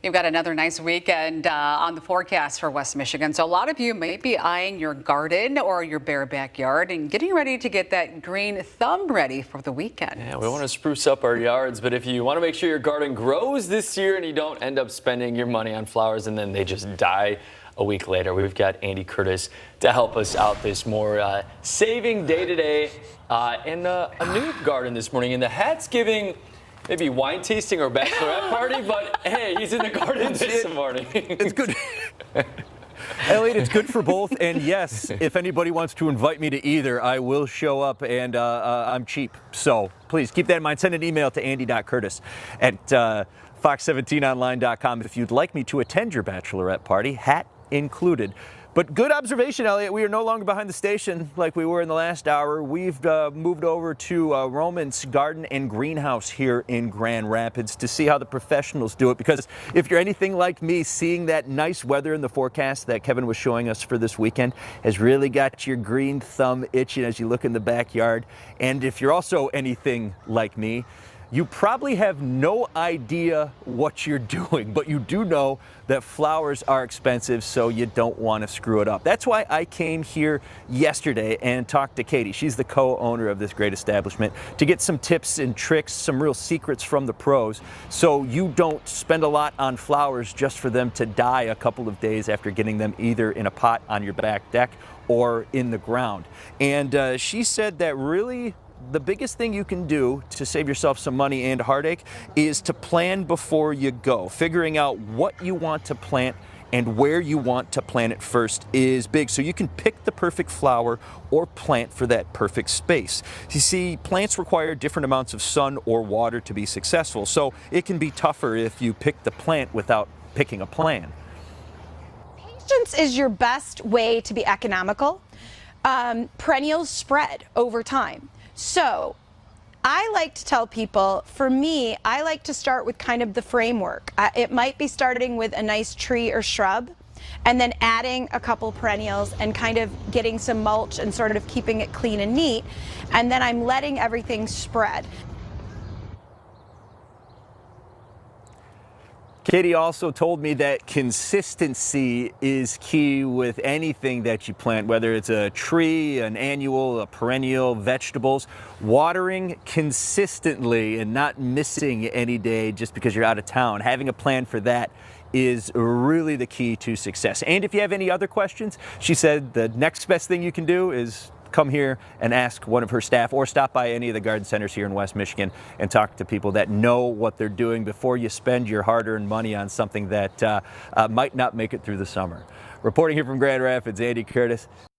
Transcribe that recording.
You've got another nice weekend on the forecast for West Michigan. So a lot of you may be eyeing your garden or your bare backyard and getting ready to get that green thumb ready for the weekend. Yeah, we want to spruce up our yards, but if you want to make sure your garden grows this year and you don't end up spending your money on flowers and then they just die a week later, we've got Andy Curtis to help us out this more saving day to day in a new garden this morning. And the hat's giving maybe wine tasting or bachelorette party, but hey, he's in the garden this morning. It's good. Elliot, it's good for both. And yes, if anybody wants to invite me to either, I will show up, and I'm cheap. So please keep that in mind. Send an email to andy.curtis at fox17online.com if you'd like me to attend your bachelorette party, hat included. But good observation, Elliot. We are no longer behind the station like we were in the last hour. We've moved over to Romence Garden and Greenhouse here in Grand Rapids to see how the professionals do it. Because if you're anything like me, seeing that nice weather in the forecast that Kevin was showing us for this weekend has really got your green thumb itching as you look in the backyard. And if you're also anything like me, you probably have no idea what you're doing, but you do know that flowers are expensive, so you don't want to screw it up. That's why I came here yesterday and talked to Katie. She's the co-owner of this great establishment, to get some tips and tricks, some real secrets from the pros, so you don't spend a lot on flowers just for them to die a couple of days after getting them either in a pot on your back deck or in the ground. And she said that really the biggest thing you can do to save yourself some money and heartache is to plan before you go. Figuring out what you want to plant and where you want to plant it first is big, so you can pick the perfect flower or plant for that perfect space. You see, plants require different amounts of sun or water to be successful, so it can be tougher if you pick the plant without picking a plan. Patience is your best way to be economical. Perennials spread over time. So I like to tell people, for me, I like to start with kind of the framework. It might be starting with a nice tree or shrub and then adding a couple perennials and kind of getting some mulch and sort of keeping it clean and neat. And then I'm letting everything spread. Katie also told me that consistency is key with anything that you plant, whether it's a tree, an annual, a perennial, vegetables. Watering consistently and not missing any day just because you're out of town. Having a plan for that is really the key to success. And if you have any other questions, she said the next best thing you can do is come here and ask one of her staff, or stop by any of the garden centers here in West Michigan and talk to people that know what they're doing before you spend your hard-earned money on something that might not make it through the summer. Reporting here from Grand Rapids, Andy Curtis.